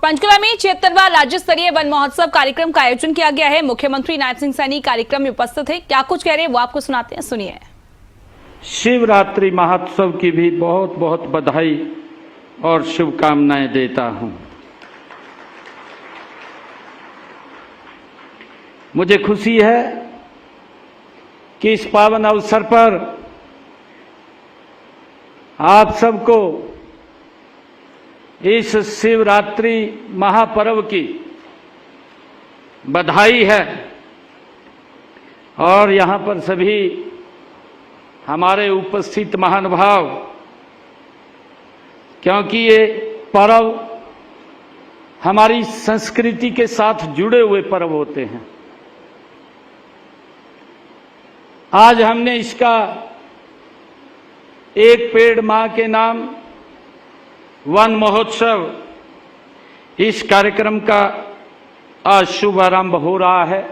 पंचकुला में 76वां राज्य स्तरीय वन महोत्सव कार्यक्रम का आयोजन किया गया है। मुख्यमंत्री नायब सिंह सैनी कार्यक्रम में उपस्थित थे। क्या कुछ कह रहे हैं वो आपको सुनाते हैं, सुनिए। शिवरात्रि महोत्सव की भी बहुत बहुत बधाई और शुभकामनाएं देता हूं। मुझे खुशी है कि इस पावन अवसर पर आप सबको इस शिवरात्रि महापर्व की बधाई है और यहाँ पर सभी हमारे उपस्थित महानुभाव, क्योंकि ये पर्व हमारी संस्कृति के साथ जुड़े हुए पर्व होते हैं। आज हमने इसका एक पेड़ मां के नाम वन महोत्सव, इस कार्यक्रम का आज शुभारंभ हो रहा है।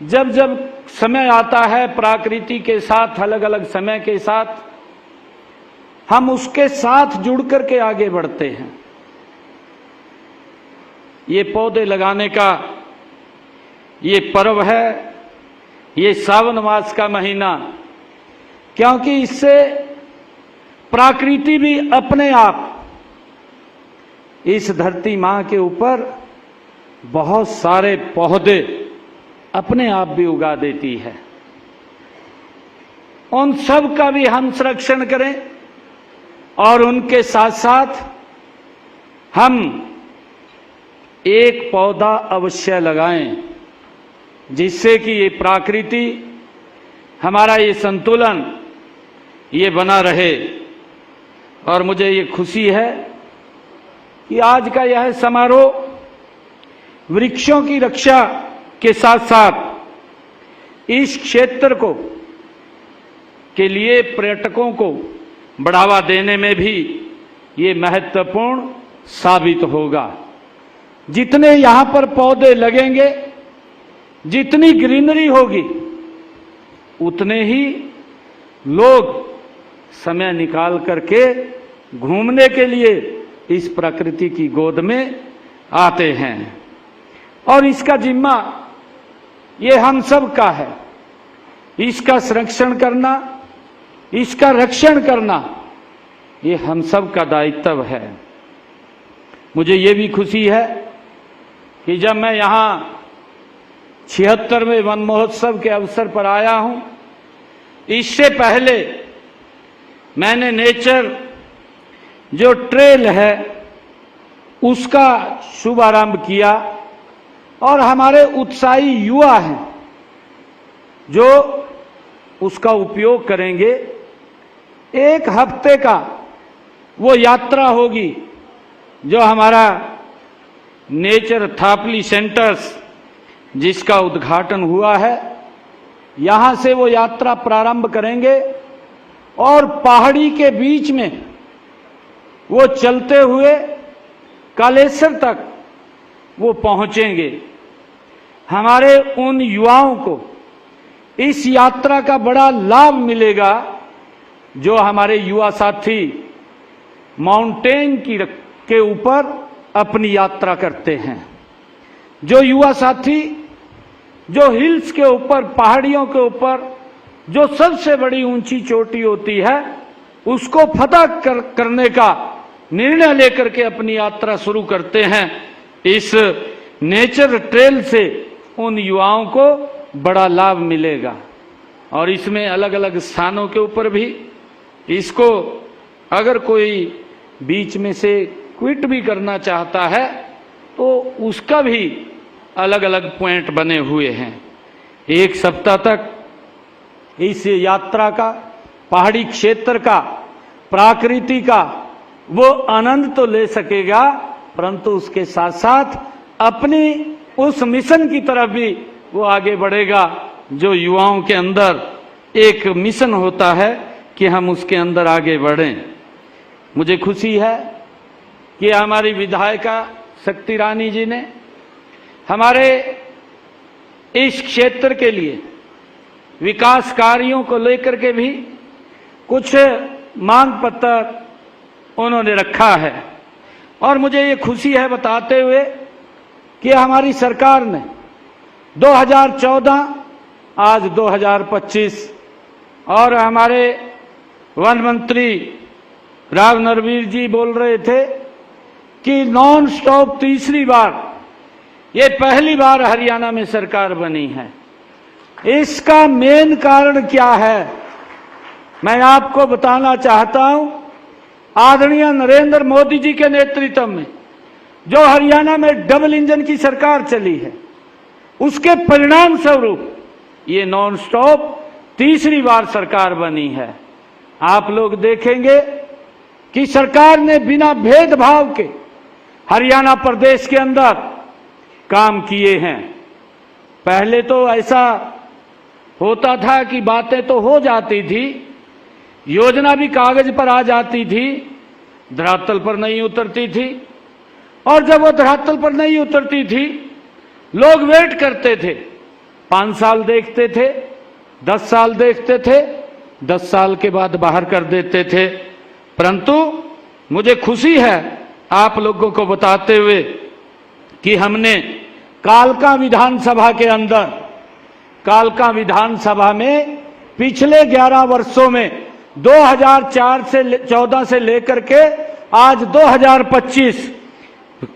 जब जब समय आता है प्रकृति के साथ, अलग अलग समय के साथ हम उसके साथ जुड़ करके आगे बढ़ते हैं। ये पौधे लगाने का ये पर्व है, ये सावन मास का महीना, क्योंकि इससे प्रकृति भी अपने आप इस धरती मां के ऊपर बहुत सारे पौधे अपने आप भी उगा देती है। उन सब का भी हम संरक्षण करें और उनके साथ साथ हम एक पौधा अवश्य लगाएं, जिससे कि ये प्रकृति, हमारा ये संतुलन ये बना रहे। और मुझे ये खुशी है कि आज का यह समारोह वृक्षों की रक्षा के साथ साथ इस क्षेत्र को के लिए पर्यटकों को बढ़ावा देने में भी ये महत्वपूर्ण साबित होगा। जितने यहाँ पर पौधे लगेंगे, जितनी ग्रीनरी होगी, उतने ही लोग समय निकाल करके घूमने के लिए इस प्रकृति की गोद में आते हैं। और इसका जिम्मा ये हम सब का है। इसका संरक्षण करना, इसका रक्षण करना, ये हम सब का दायित्व है। मुझे ये भी खुशी है कि जब मैं यहाँ 76वें वन महोत्सव के अवसर पर आया हूँ, इससे पहले मैंने नेचर जो ट्रेल है उसका शुभारंभ किया और हमारे उत्साही युवा हैं जो उसका उपयोग करेंगे। एक हफ्ते का वो यात्रा होगी जो हमारा नेचर थापली सेंटर्स, जिसका उद्घाटन हुआ है, यहाँ से वो यात्रा प्रारंभ करेंगे और पहाड़ी के बीच में वो चलते हुए कालेश्वर तक वो पहुंचेंगे। हमारे उन युवाओं को इस यात्रा का बड़ा लाभ मिलेगा जो हमारे युवा साथी माउंटेन के ऊपर अपनी यात्रा करते हैं। जो युवा साथी जो हिल्स के ऊपर, पहाड़ियों के ऊपर, जो सबसे बड़ी ऊंची चोटी होती है, उसको फतह करने का निर्णय लेकर के अपनी यात्रा शुरू करते हैं। इस नेचर ट्रेल से उन युवाओं को बड़ा लाभ मिलेगा। और इसमें अलग अलग स्थानों के ऊपर भी इसको अगर कोई बीच में से क्विट भी करना चाहता है तो उसका भी अलग अलग पॉइंट बने हुए हैं। एक सप्ताह तक इस यात्रा का, पहाड़ी क्षेत्र का, प्रकृति का वो आनंद तो ले सकेगा, परंतु उसके साथ साथ अपनी उस मिशन की तरफ भी वो आगे बढ़ेगा जो युवाओं के अंदर एक मिशन होता है कि हम उसके अंदर आगे बढ़ें। मुझे खुशी है कि हमारी विधायिका शक्ति रानी जी ने हमारे इस क्षेत्र के लिए विकास कार्यों को लेकर के भी कुछ मांग पत्र उन्होंने रखा है। और मुझे ये खुशी है बताते हुए कि हमारी सरकार ने 2014 आज 2025 और हमारे वन मंत्री राव नरवीर जी बोल रहे थे कि नॉन स्टॉप तीसरी बार, ये पहली बार हरियाणा में सरकार बनी है। इसका मेन कारण क्या है मैं आपको बताना चाहता हूं। आदरणीय नरेंद्र मोदी जी के नेतृत्व में जो हरियाणा में डबल इंजन की सरकार चली है, उसके परिणाम स्वरूप ये नॉन स्टॉप तीसरी बार सरकार बनी है। आप लोग देखेंगे कि सरकार ने बिना भेदभाव के हरियाणा प्रदेश के अंदर काम किए हैं। पहले तो ऐसा होता था कि बातें तो हो जाती थी, योजना भी कागज पर आ जाती थी, धरातल पर नहीं उतरती थी, और जब वो धरातल पर नहीं उतरती थी लोग वेट करते थे, 5 साल देखते थे, 10 साल देखते थे, 10 साल के बाद बाहर कर देते थे। परंतु मुझे खुशी है आप लोगों को बताते हुए कि हमने कालका विधानसभा के अंदर, कालका विधानसभा में पिछले 11 वर्षों में 2004 से 14 से लेकर के आज 2025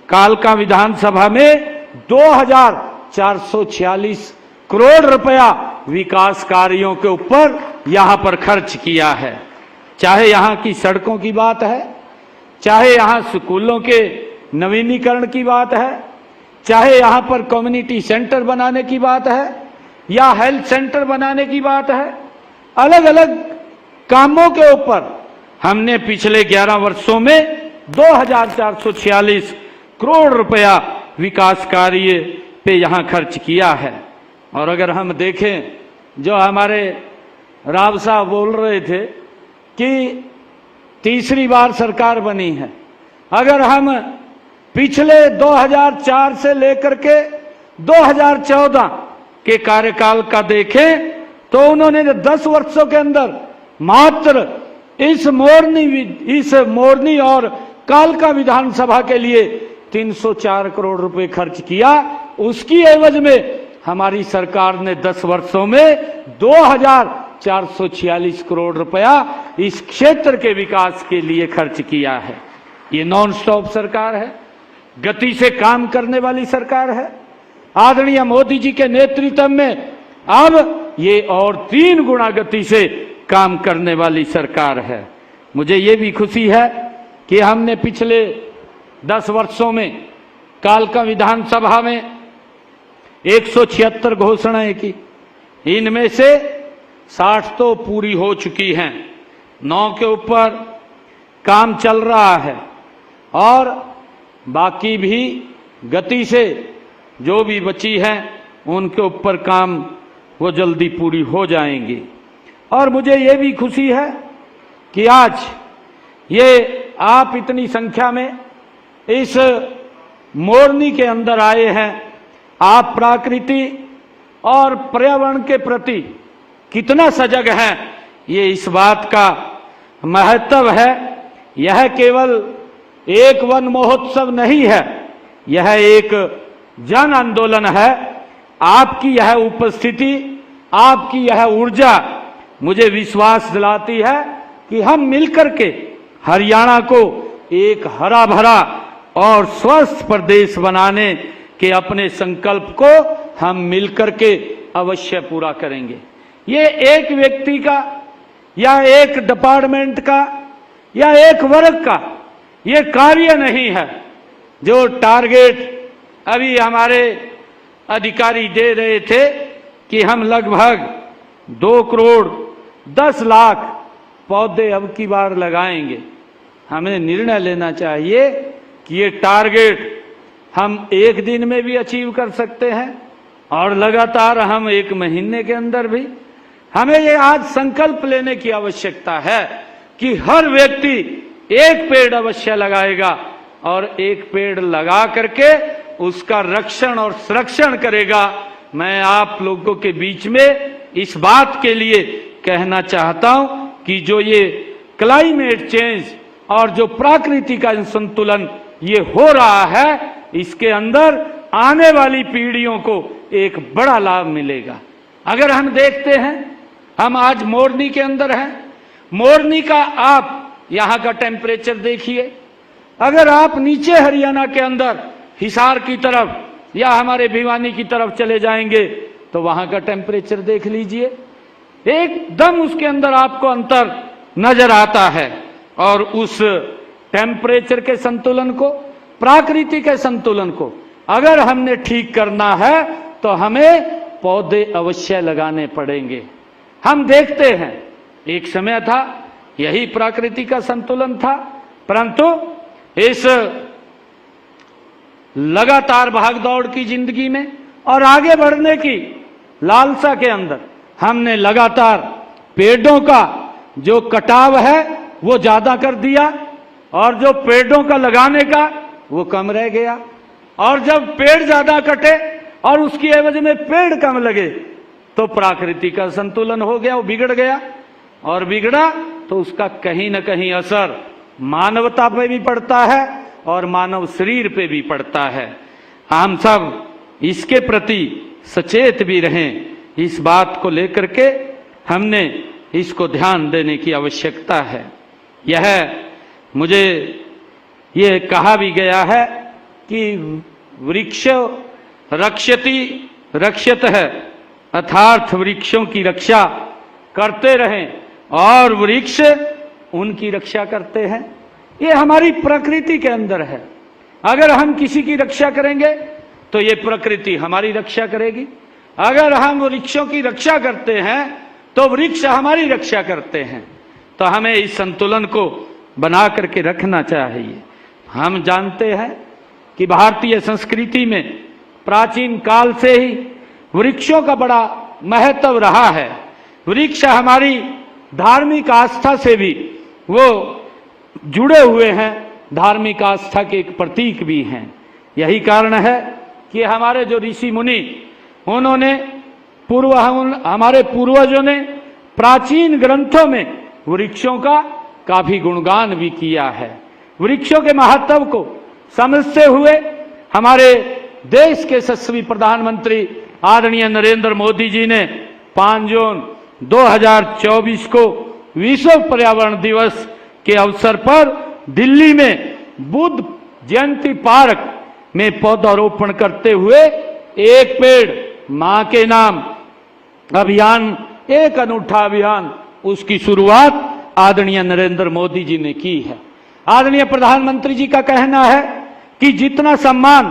कालका विधानसभा में 2446 करोड़ रुपया विकास कार्यों के ऊपर यहां पर खर्च किया है। चाहे यहां की सड़कों की बात है, चाहे यहां स्कूलों के नवीनीकरण की बात है, चाहे यहां पर कम्युनिटी सेंटर बनाने की बात है या हेल्थ सेंटर बनाने की बात है, अलग अलग कामों के ऊपर हमने पिछले 11 वर्षों में 2446 करोड़ रुपया विकास कार्य पे यहां खर्च किया है। और अगर हम देखें, जो हमारे राव साहब बोल रहे थे कि तीसरी बार सरकार बनी है, अगर हम पिछले 2004 से लेकर के 2014 के कार्यकाल का देखें तो उन्होंने 10 वर्षों के अंदर मात्र इस मोरनी और कालका विधानसभा के लिए 304 करोड़ रुपए खर्च किया। उसकी एवज में हमारी सरकार ने 10 वर्षों में 2446 करोड़ रुपया इस क्षेत्र के विकास के लिए खर्च किया है। ये नॉन स्टॉप सरकार है, गति से काम करने वाली सरकार है। आदरणीय मोदी जी के नेतृत्व में अब ये और 3 गुना गति से काम करने वाली सरकार है। मुझे ये भी खुशी है कि हमने पिछले 10 वर्षों में कालका विधानसभा में 176 घोषणाएं की, इनमें से 60 तो पूरी हो चुकी हैं, 9 के ऊपर काम चल रहा है और बाकी भी गति से जो भी बची हैं उनके ऊपर काम वो जल्दी पूरी हो जाएंगी। और मुझे ये भी खुशी है कि आज ये आप इतनी संख्या में इस मोरनी के अंदर आए हैं। आप प्रकृति और पर्यावरण के प्रति कितना सजग हैं, ये इस बात का महत्व है। यह केवल एक वन महोत्सव नहीं है, यह एक जन आंदोलन है। आपकी यह उपस्थिति, आपकी यह ऊर्जा मुझे विश्वास दिलाती है कि हम मिलकर के हरियाणा को एक हरा भरा और स्वस्थ प्रदेश बनाने के अपने संकल्प को हम मिलकर के अवश्य पूरा करेंगे। ये एक व्यक्ति का या एक डिपार्टमेंट का या एक वर्ग का ये कार्य नहीं है। जो टारगेट अभी हमारे अधिकारी दे रहे थे कि हम लगभग 2 करोड़ 10 लाख पौधे अब की बार लगाएंगे, हमें निर्णय लेना चाहिए कि ये टारगेट हम एक दिन में भी अचीव कर सकते हैं और लगातार हम 1 महीने के अंदर भी। हमें ये आज संकल्प लेने की आवश्यकता है कि हर व्यक्ति 1 पेड़ अवश्य लगाएगा और 1 पेड़ लगा करके उसका रक्षण और संरक्षण करेगा। मैं आप लोगों के बीच में इस बात के लिए कहना चाहता हूं कि जो ये क्लाइमेट चेंज और जो प्रकृति का संतुलन ये हो रहा है, इसके अंदर आने वाली पीढ़ियों को एक बड़ा लाभ मिलेगा। अगर हम देखते हैं, हम आज मोरनी के अंदर हैं, मोरनी का आप यहां का टेम्परेचर देखिए। अगर आप नीचे हरियाणा के अंदर हिसार की तरफ या हमारे भिवानी की तरफ चले जाएंगे तो वहां का टेम्परेचर देख लीजिए, एकदम उसके अंदर आपको अंतर नजर आता है। और उस टेम्परेचर के संतुलन को, प्राकृतिक के संतुलन को अगर हमने ठीक करना है तो हमें पौधे अवश्य लगाने पड़ेंगे। हम देखते हैं, एक समय था यही प्रकृति का संतुलन था, परंतु इस लगातार भागदौड़ की जिंदगी में और आगे बढ़ने की लालसा के अंदर हमने लगातार पेड़ों का जो कटाव है वो ज्यादा कर दिया और जो पेड़ों का लगाने का वो कम रह गया। और जब पेड़ ज्यादा कटे और उसकी एवज में पेड़ कम लगे तो प्रकृति का संतुलन हो गया, वो बिगड़ गया। और बिगड़ा तो उसका कहीं ना कहीं असर मानवता पे भी पड़ता है और मानव शरीर पे भी पड़ता है। हम सब इसके प्रति सचेत भी रहें, इस बात को लेकर के हमने इसको ध्यान देने की आवश्यकता है। यह मुझे ये कहा भी गया है कि वृक्ष रक्षति रक्षत है, अर्थात वृक्षों की रक्षा करते रहें और वृक्ष उनकी रक्षा करते हैं। ये हमारी प्रकृति के अंदर है। अगर हम किसी की रक्षा करेंगे तो ये प्रकृति हमारी रक्षा करेगी। अगर हम वृक्षों की रक्षा करते हैं तो वृक्ष हमारी रक्षा करते हैं। तो हमें इस संतुलन को बना करके रखना चाहिए। हम जानते हैं कि भारतीय संस्कृति में प्राचीन काल से ही वृक्षों का बड़ा महत्व रहा है। वृक्ष हमारी धार्मिक आस्था से भी वो जुड़े हुए हैं, धार्मिक आस्था के एक प्रतीक भी हैं। यही कारण है कि हमारे जो ऋषि मुनि, उन्होंने हमारे पूर्वजों ने प्राचीन ग्रंथों में वृक्षों का काफी गुणगान भी किया है। वृक्षों के महत्व को समझते हुए हमारे देश के यशस्वी प्रधानमंत्री आदरणीय नरेंद्र मोदी जी ने 5 जून 2024 को विश्व पर्यावरण दिवस के अवसर पर दिल्ली में बुद्ध जयंती पार्क में पौधारोपण करते हुए एक पेड़ मां के नाम अभियान, एक अनूठा अभियान, उसकी शुरुआत आदरणीय नरेंद्र मोदी जी ने की है। आदरणीय प्रधानमंत्री जी का कहना है कि जितना सम्मान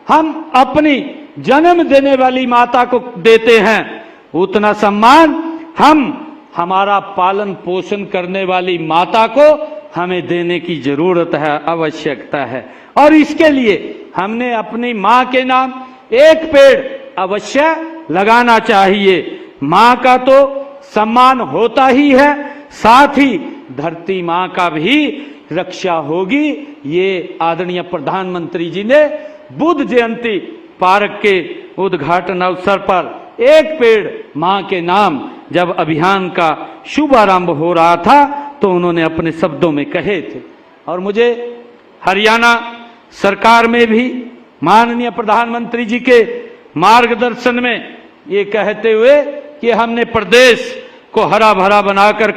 हम अपनी जन्म देने वाली माता को देते हैं, उतना सम्मान हम हमारा पालन पोषण करने वाली माता को हमें देने की जरूरत है, आवश्यकता है। और इसके लिए हमने अपनी मां के नाम एक पेड़ अवश्य लगाना चाहिए। मां का तो सम्मान होता ही है, साथ ही धरती मां का भी रक्षा होगी। ये आदरणीय प्रधानमंत्री जी ने बुद्ध जयंती पार्क के उद्घाटन अवसर पर एक पेड़ मां के नाम जब अभियान का शुभारंभ हो रहा था तो उन्होंने अपने शब्दों में कहे थे। और मुझे हरियाणा सरकार में भी माननीय प्रधानमंत्री जी के मार्गदर्शन में ये कहते हुए कि हमने प्रदेश को हरा भरा बनाकर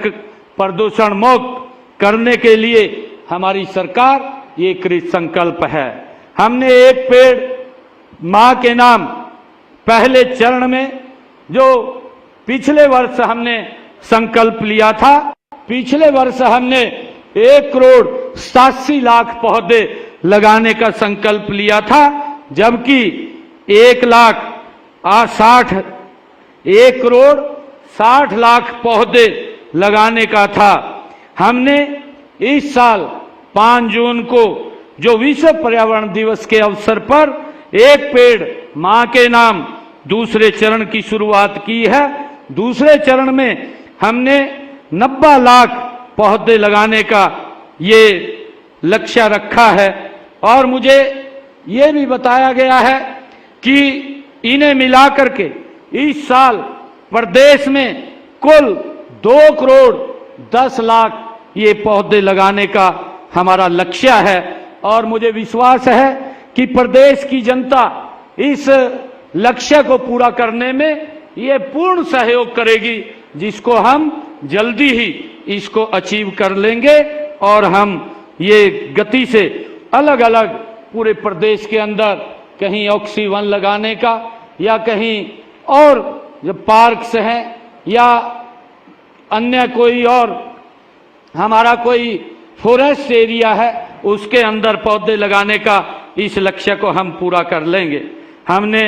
प्रदूषण मुक्त करने के लिए हमारी सरकार ये कृत संकल्प है। हमने एक पेड़ मां के नाम पहले चरण में जो पिछले वर्ष हमने संकल्प लिया था, पिछले वर्ष हमने 1,87,00,000 पौधे लगाने का संकल्प लिया था, जबकि 1,60,00,000 पौधे लगाने का था। हमने इस साल 5 जून को जो विश्व पर्यावरण दिवस के अवसर पर एक पेड़ मां के नाम दूसरे चरण की शुरुआत की है। दूसरे चरण में हमने 90 लाख पौधे लगाने का ये लक्ष्य रखा है। और मुझे ये भी बताया गया है कि इन्हें मिलाकर के इस साल प्रदेश में कुल 2,10,00,000 ये पौधे लगाने का हमारा लक्ष्य है। और मुझे विश्वास है कि प्रदेश की जनता इस लक्ष्य को पूरा करने में ये पूर्ण सहयोग करेगी, जिसको हम जल्दी ही इसको अचीव कर लेंगे और हम ये गति से अलग अलग पूरे प्रदेश के अंदर कहीं ऑक्सीवन लगाने का या कहीं और जो पार्क्स हैं या अन्य कोई और हमारा कोई फॉरेस्ट एरिया है उसके अंदर पौधे लगाने का इस लक्ष्य को हम पूरा कर लेंगे। हमने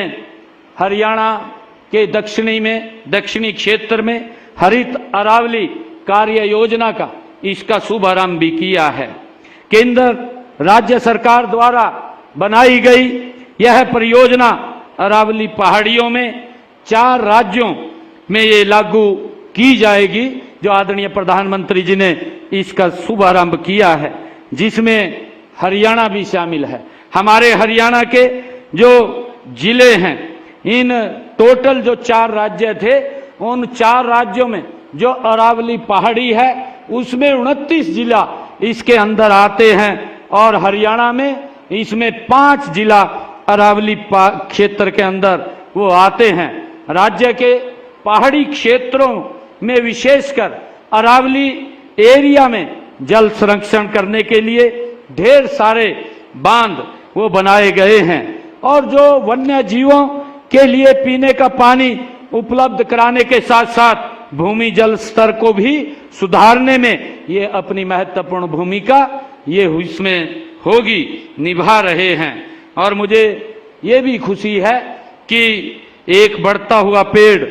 हरियाणा के दक्षिणी क्षेत्र में हरित अरावली कार्य योजना का इसका शुभारंभ भी किया है। केंद्र राज्य सरकार द्वारा बनाई गई यह परियोजना अरावली पहाड़ियों में 4 राज्यों में ये लागू की जाएगी, जो आदरणीय प्रधानमंत्री जी ने इसका शुभारंभ किया है, जिसमें हरियाणा भी शामिल है। हमारे हरियाणा के जो जिले हैं, इन टोटल जो 4 राज्य थे, उन 4 राज्यों में जो अरावली पहाड़ी है उसमें 29 जिला इसके अंदर आते हैं और हरियाणा में इसमें 5 जिला अरावली क्षेत्र के अंदर वो आते हैं। राज्य के पहाड़ी क्षेत्रों में विशेषकर अरावली एरिया में जल संरक्षण करने के लिए ढेर सारे बांध वो बनाए गए हैं और जो वन्य जीवों के लिए पीने का पानी उपलब्ध कराने के साथ साथ भूमि जल स्तर को भी सुधारने में ये अपनी महत्वपूर्ण भूमिका ये इसमें होगी निभा रहे हैं। और मुझे ये भी खुशी है कि एक बढ़ता हुआ पेड़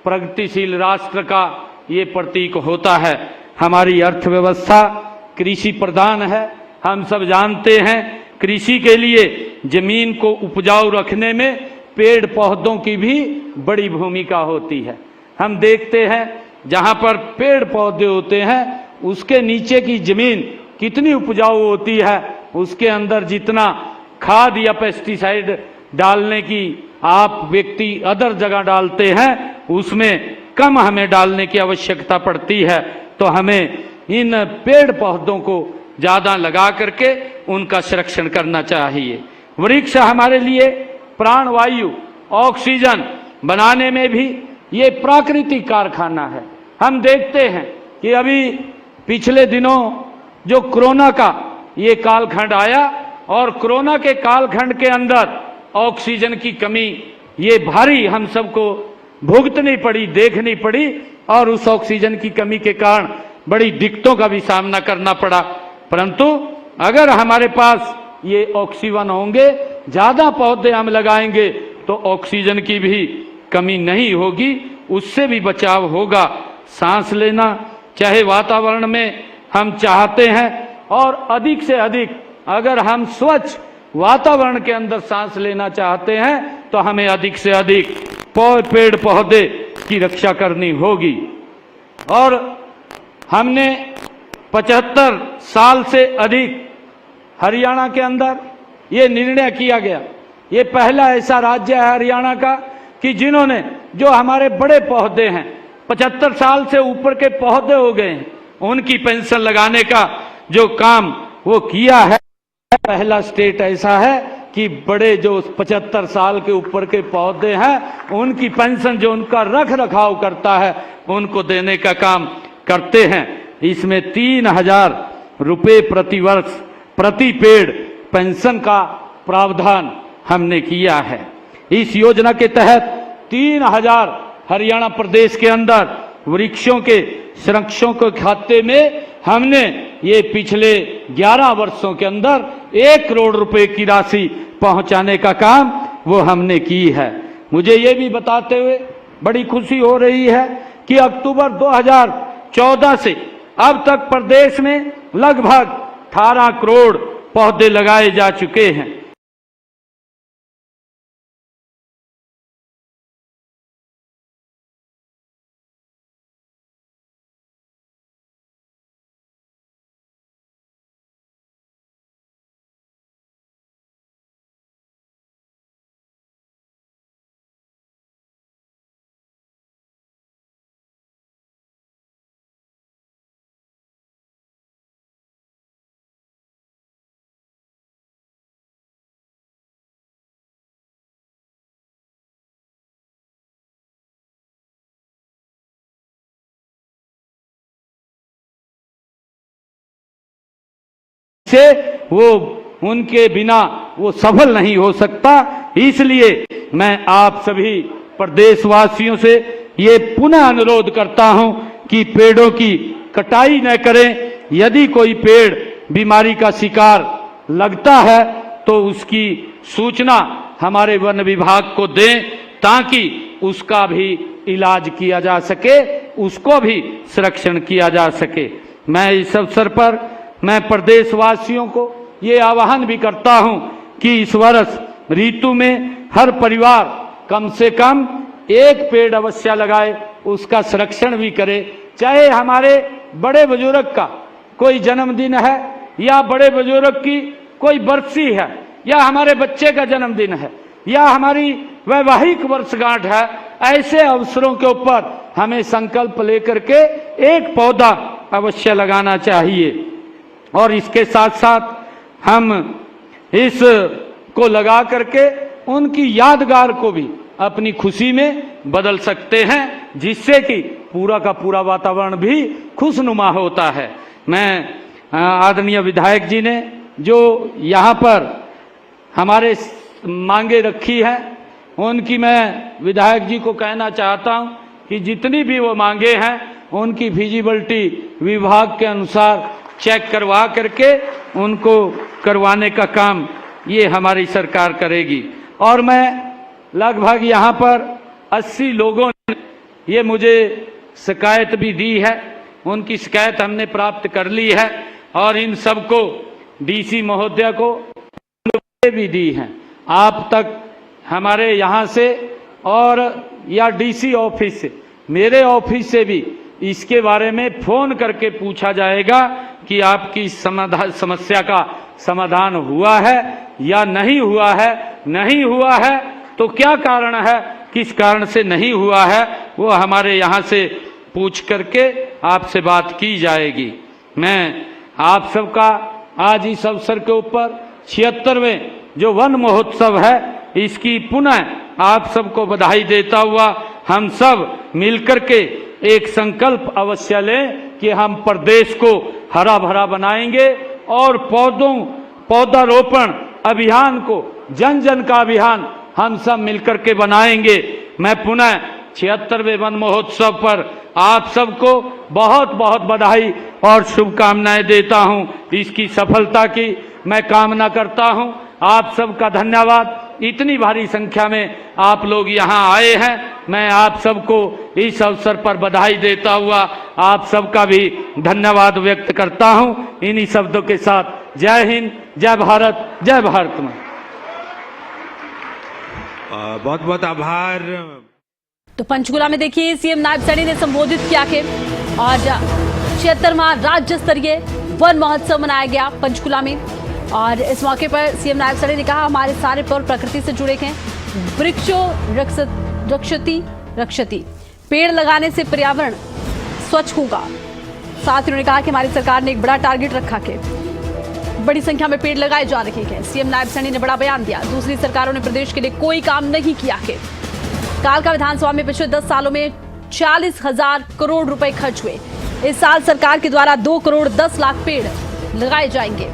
प्रगतिशील राष्ट्र का ये प्रतीक होता है। हमारी अर्थव्यवस्था कृषि प्रधान है। हम सब जानते हैं कृषि के लिए जमीन को उपजाऊ रखने में पेड़ पौधों की भी बड़ी भूमिका होती है। हम देखते हैं जहां पर पेड़ पौधे होते हैं उसके नीचे की जमीन कितनी उपजाऊ होती है, उसके अंदर जितना खाद या पेस्टिसाइड डालने की आप व्यक्ति अदर जगह डालते हैं उसमें कम हमें डालने की आवश्यकता पड़ती है। तो हमें इन पेड़ पौधों को ज्यादा लगा करके उनका संरक्षण करना चाहिए। वृक्ष हमारे लिए प्राणवायु ऑक्सीजन बनाने में भी ये प्राकृतिक कारखाना है। हम देखते हैं कि अभी पिछले दिनों जो कोरोना का ये कालखंड आया और कोरोना के कालखंड के अंदर ऑक्सीजन की कमी ये भारी हम सबको भुगतनी पड़ी, देखनी पड़ी और उस ऑक्सीजन की कमी के कारण बड़ी दिक्कतों का भी सामना करना पड़ा। परंतु अगर हमारे पास ये ऑक्सीजन होंगे, ज्यादा पौधे हम लगाएंगे तो ऑक्सीजन की भी कमी नहीं होगी, उससे भी बचाव होगा। सांस लेना चाहे वातावरण में हम चाहते हैं और अधिक से अधिक अगर हम स्वच्छ वातावरण के अंदर सांस लेना चाहते हैं तो हमें अधिक से अधिक पेड़ पौधे की रक्षा करनी होगी। और हमने 75 साल से अधिक हरियाणा के अंदर ये निर्णय किया गया, ये पहला ऐसा राज्य है हरियाणा का कि जिन्होंने जो हमारे बड़े पौधे हैं 75 साल से ऊपर के पौधे हो गए हैं उनकी पेंशन लगाने का जो काम वो किया है। पहला स्टेट ऐसा है कि बड़े जो 75 साल के ऊपर के पौधे हैं उनकी पेंशन जो उनका रख रखाव करता है उनको देने का काम करते हैं। इसमें 3000 रुपये प्रति वर्ष प्रति पेड़ पेंशन का प्रावधान हमने किया है। इस योजना के तहत 3000 हरियाणा प्रदेश के अंदर वृक्षों के संरक्षण के खाते में हमने ये पिछले 11 वर्षों के अंदर 1 करोड़ रुपए की राशि पहुंचाने का काम वो हमने की है। मुझे ये भी बताते हुए बड़ी खुशी हो रही है कि अक्टूबर 2014 से अब तक प्रदेश में लगभग 18 करोड़ पौधे लगाए जा चुके हैं। से वो उनके बिना वो सफल नहीं हो सकता। इसलिए मैं आप सभी प्रदेशवासियों से ये पुनः अनुरोध करता हूं कि पेड़ों की कटाई न करें। यदि कोई पेड़ बीमारी का शिकार लगता है तो उसकी सूचना हमारे वन विभाग को दें ताकि उसका भी इलाज किया जा सके, उसको भी संरक्षण किया जा सके। मैं इस अवसर पर मैं प्रदेशवासियों को ये आह्वान भी करता हूं कि इस वर्ष ऋतु में हर परिवार कम से कम एक पेड़ अवश्य लगाए, उसका संरक्षण भी करे। चाहे हमारे बड़े बुजुर्ग का कोई जन्मदिन है या बड़े बुजुर्ग की कोई बरसी है या हमारे बच्चे का जन्मदिन है या हमारी वैवाहिक वर्षगांठ है, ऐसे अवसरों के ऊपर हमें संकल्प लेकर के एक पौधा अवश्य लगाना चाहिए। और इसके साथ साथ हम इस को लगा करके उनकी यादगार को भी अपनी खुशी में बदल सकते हैं, जिससे कि पूरा का पूरा वातावरण भी खुशनुमा होता है। मैं आदरणीय विधायक जी ने जो यहाँ पर हमारे मांगे रखी है, उनकी मैं विधायक जी को कहना चाहता हूँ कि जितनी भी वो मांगे हैं उनकी फिजिबिलिटी विभाग के अनुसार चेक करवा करके उनको करवाने का काम ये हमारी सरकार करेगी। और मैं लगभग यहाँ पर 80 लोगों ने ये मुझे शिकायत भी दी है, उनकी शिकायत हमने प्राप्त कर ली है और इन सबको डीसी महोदय को भी दी हैं। आप तक हमारे यहाँ से और या डीसी ऑफिस से, मेरे ऑफिस से भी इसके बारे में फोन करके पूछा जाएगा कि आपकी समस्या का समाधान हुआ है या नहीं हुआ है। नहीं हुआ है तो क्या कारण है, किस कारण से नहीं हुआ है, वो हमारे यहाँ से पूछ करके आपसे बात की जाएगी। मैं आप सबका आज इस अवसर के ऊपर 76वें जो वन महोत्सव है, इसकी पुनः आप सबको बधाई देता हुआ हम सब मिलकर के एक संकल्प अवश्य लें कि हम प्रदेश को हरा भरा बनाएंगे और पौधारोपण अभियान को जन जन का अभियान हम सब मिलकर के बनाएंगे। मैं पुनः 76वें वन महोत्सव पर आप सबको बहुत बहुत बधाई और शुभकामनाएं देता हूं। इसकी सफलता की मैं कामना करता हूं। आप सबका धन्यवाद। इतनी भारी संख्या में आप लोग यहां आए हैं, मैं आप सबको इस अवसर पर बधाई देता हुआ आप सबका भी धन्यवाद व्यक्त करता हूं। इन्हीं शब्दों के साथ जय हिंद, जय भारत, जय भारत मां। बहुत बहुत आभार। तो पंचकुला में देखिए सीएम नायब सैनी ने संबोधित किया कि और 76वां राज्य स्तरीय वन महोत्सव मनाया गया पंचकुला में। और इस मौके पर सीएम नायब सैनी ने कहा हमारे सारे पर्व प्रकृति से जुड़े हैं, वृक्षो रक्षति, पेड़ लगाने से पर्यावरण स्वच्छ होगा। साथ ही उन्होंने कहा कि हमारी सरकार ने एक बड़ा टारगेट रखा कि बड़ी संख्या में पेड़ लगाए जा रहे हैं। सीएम नायब सैनी ने बड़ा बयान दिया, दूसरी सरकारों ने प्रदेश के लिए कोई काम नहीं किया है। कालका विधानसभा में पिछले 10 सालों में 40,000 करोड़ रुपए खर्च हुए। इस साल सरकार के द्वारा 2 करोड़ 10 लाख पेड़ लगाए जाएंगे।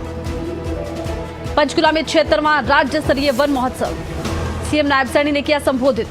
पंचकुला में 76वां राज्य स्तरीय वन महोत्सव सीएम नायब सैनी ने किया संबोधित।